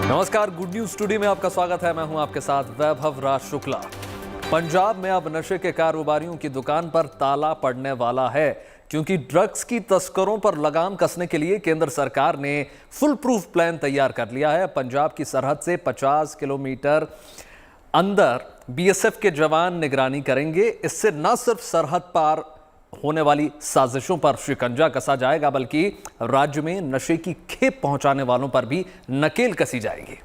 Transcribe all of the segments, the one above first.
नमस्कार, good news today में आपका स्वागत है। मैं हूं आपके साथ वैभव राज शुक्ला। पंजाब में अब नशे के कारोबारियों की दुकान पर ताला पड़ने वाला है, क्योंकि ड्रग्स की तस्करों पर लगाम कसने के लिए केंद्र सरकार ने फुल प्रूफ प्लान तैयार कर लिया है। पंजाब की सरहद से 50 किलोमीटर अंदर बीएसएफ के जवान निगरानी करेंगे। इससे न सिर्फ सरहद पार होने वाली साजिशों पर शिकंजा कसा जाएगा, बल्कि राज्य में नशे की खेप पहुंचाने वालों पर भी नकेल कसी जाएगी।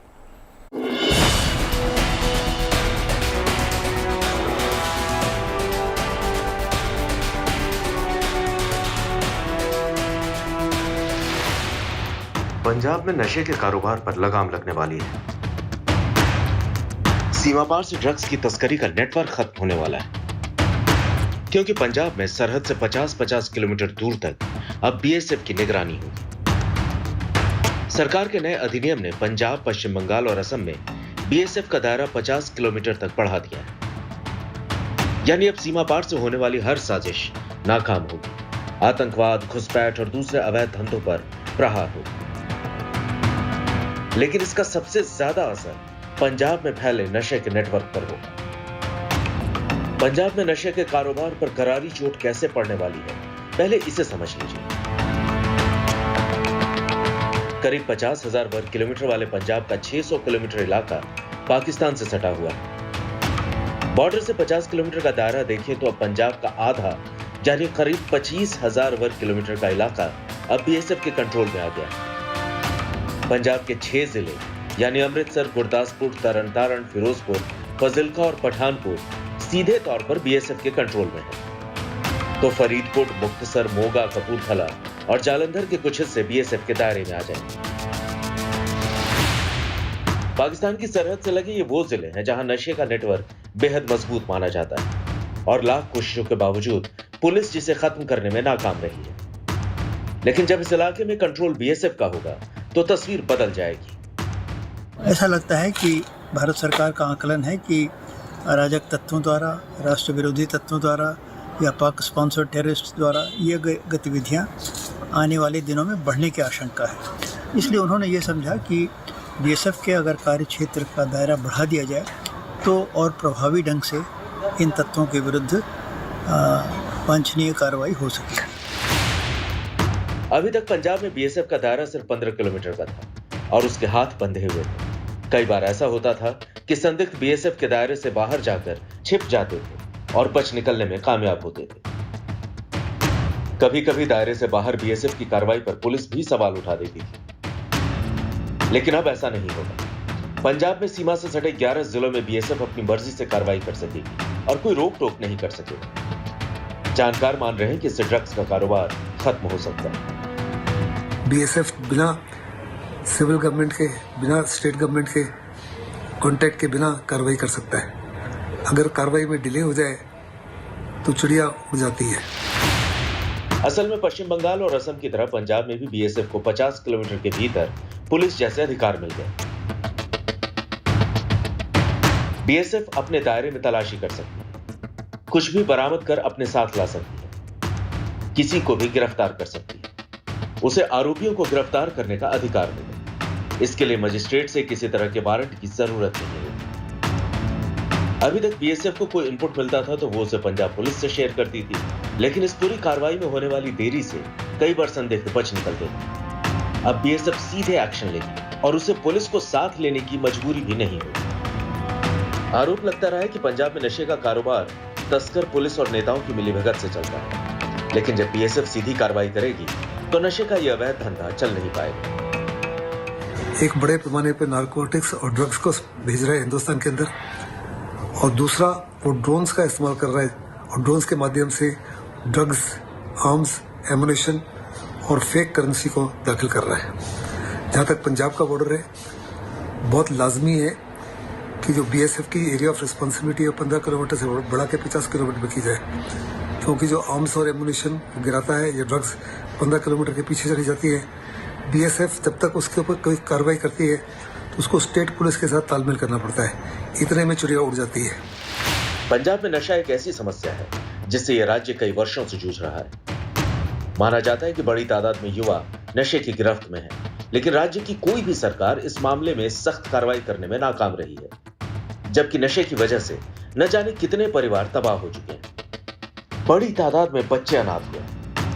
पंजाब में नशे के कारोबार पर लगाम लगने वाली है। सीमा पार से ड्रग्स की तस्करी का नेटवर्क खत्म होने वाला है, क्योंकि पंजाब में सरहद से 50-50 किलोमीटर दूर तक अब बीएसएफ की निगरानी होगी। सरकार के नए अधिनियम ने पंजाब, पश्चिम बंगाल और असम में बीएसएफ का दायरा 50 किलोमीटर तक बढ़ा दिया है। यानी अब सीमा पार से होने वाली हर साजिश नाकाम होगी। आतंकवाद, घुसपैठ और दूसरे अवैध धंधों पर प्रहार होगा। लेकिन इसका सबसे ज्यादा असर पंजाब में फैले नशे के नेटवर्क पर होगा। पंजाब में नशे के कारोबार पर करारी चोट कैसे पड़ने वाली है, पहले इसे समझ लीजिए। करीब 50,000 वर्ग किलोमीटर वाले पंजाब का 600 किलोमीटर इलाका पाकिस्तान से सटा हुआ है। बॉर्डर से 50 किलोमीटर का दायरा देखें तो अब पंजाब का आधा, यानी करीब 25,000 वर्ग किलोमीटर का इलाका अब बीएसएफ के कंट्रोल में आ गया है। पंजाब के 6 जिले यानी अमृतसर, गुरदासपुर, तरन तारण, फिरोजपुर, फाजिलका और पठानकोट सीधे तौर पर बीएसएफ के कंट्रोल में है। तो फरीदकोट, मुक्तसर, मोगा, कपूरथला और जालंधर के कुछ हिस्से बीएसएफ के दायरे में आ जाएंगे। पाकिस्तान की सरहद से लगे ये वो जिले हैं जहां नशे का नेटवर्क बेहद मजबूत माना जाता है और लाख कोशिशों के बावजूद पुलिस जिसे खत्म करने में नाकाम रही है। लेकिन जब इस इलाके में कंट्रोल बीएसएफ का होगा तो तस्वीर बदल जाएगी। ऐसा लगता है कि भारत सरकार का आकलन है कि अराजक तत्वों द्वारा, राष्ट्र विरोधी तत्वों द्वारा या पाक स्पॉन्सर्ड टेररिस्ट द्वारा ये गतिविधियां आने वाले दिनों में बढ़ने की आशंका है। इसलिए उन्होंने ये समझा कि बीएसएफ के अगर कार्य क्षेत्र का दायरा बढ़ा दिया जाए तो और प्रभावी ढंग से इन तत्वों के विरुद्ध वांछनीय कार्रवाई हो सके। अभी तक पंजाब में बीएसएफ का दायरा सिर्फ 15 किलोमीटर का था और उसके हाथ बंधे हुए थे। कई बार ऐसा होता था कि संदिग्ध बीएसएफ के दायरे से बाहर जाकर छिप जाते थे और बच निकलने में कामयाब होते थे। कभी कभी दायरे से बाहर बीएसएफ की कार्रवाई पर पुलिस भी सवाल उठा देती थी, लेकिन अब ऐसा नहीं होगा। पंजाब में सीमा से सटे 11 जिलों में बीएसएफ अपनी मर्जी से कार्रवाई कर सकेगी और कोई रोक टोक नहीं कर सकेगा। जानकार मान रहे हैं कि इससे ड्रग्स का कारोबार खत्म हो सकता है। बीएसएफ बिना सिविल गवर्नमेंट के, बिना स्टेट गवर्नमेंट के कॉन्टैक्ट के बिना कार्रवाई कर सकता है। अगर कार्रवाई में डिले हो जाए तो चिड़िया उड़ जाती है। असल में पश्चिम बंगाल और असम की तरह पंजाब में भी बीएसएफ को 50 किलोमीटर के भीतर पुलिस जैसे अधिकार मिल गए। बीएसएफ अपने दायरे में तलाशी कर सकती है, कुछ भी बरामद कर अपने साथ ला सकती है, किसी को भी गिरफ्तार कर सकती है, उसे आरोपियों को गिरफ्तार करने का अधिकार मिले। इसके लिए मजिस्ट्रेट से किसी तरह के वारंट की जरूरत नहीं है। अभी तक बीएसएफ को कोई इनपुट मिलता था तो वो उसे पंजाब पुलिस से शेयर करती थी, लेकिन इस पूरी कार्रवाई में होने वाली देरी से कई बार संदिग्ध बच निकलते थे। अब बीएसएफ सीधे एक्शन लेगी और उसे पुलिस को साथ लेने की मजबूरी भी नहीं होगी। आरोप लगता रहा है कि पंजाब में नशे का कारोबार तस्कर, पुलिस और नेताओं की मिलीभगत से चलता है, लेकिन जब बीएसएफ सीधी कार्रवाई करेगी तो नशे का यह अवैध धंधा चल नहीं पाएगा। एक बड़े पैमाने पर नारकोटिक्स और ड्रग्स को भेज रहा है हिंदुस्तान के अंदर, और दूसरा वो ड्रोन्स का इस्तेमाल कर रहा है और ड्रोन्स के माध्यम से ड्रग्स, आर्म्स, एमुनेशन और फेक करेंसी को दाखिल कर रहा है। जहाँ तक पंजाब का बॉर्डर है, बहुत लाजमी है कि जो बीएसएफ की एरिया ऑफ रिस्पॉन्सिबिलिटी है 15 किलोमीटर से बढ़ा के 50 किलोमीटर में की जाए, क्योंकि जो आर्म्स और एमुनेशन गिराता है, ये ड्रग्स 15 किलोमीटर के पीछे चली जाती है। बीएसएफ जब तक उसके ऊपर कोई कार्रवाई करती है तो उसको स्टेट पुलिस के साथ तालमेल करना पड़ता है, इतने में चिड़िया उड़ जाती है। पंजाब में नशा एक ऐसी समस्या है जिससे यह राज्य कई वर्षों से जूझ रहा है। माना जाता है कि बड़ी तादाद में युवा नशे की गिरफ्त में है लेकिन राज्य की कोई भी सरकार इस मामले में सख्त कार्रवाई करने में नाकाम रही है, जबकि नशे की वजह से न जाने कितने परिवार तबाह हो चुके हैं। बड़ी तादाद में बच्चे अनाथ हुए,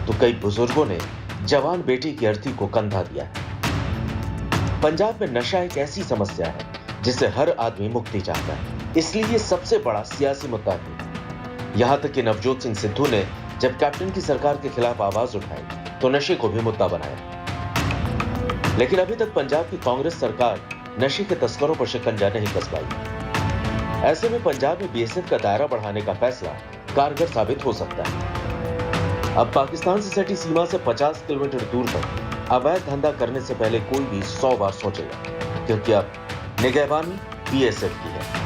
तो कई बुजुर्गों ने जवान बेटी की अर्थी को कंधा दिया है। पंजाब में नशा एक ऐसी समस्या है जिससे हर आदमी मुक्ति चाहता है, इसलिए ये सबसे बड़ा सियासी मुद्दा है। यहां तक कि नवजोत सिंह सिद्धू ने जब कैप्टन की सरकार के खिलाफ आवाज उठाई तो नशे को भी मुद्दा बनाया। लेकिन अभी तक पंजाब की कांग्रेस सरकार नशे के तस्करों पर शिकंजा नहीं कस पाई। ऐसे में पंजाब में बीएसएफ का दायरा बढ़ाने का फैसला कारगर साबित हो सकता है। अब पाकिस्तान से सटी सीमा से 50 किलोमीटर दूर तक अवैध धंधा करने से पहले कोई भी 100 बार सोचेगा, क्योंकि अब निगहबानी बीएसएफ की है।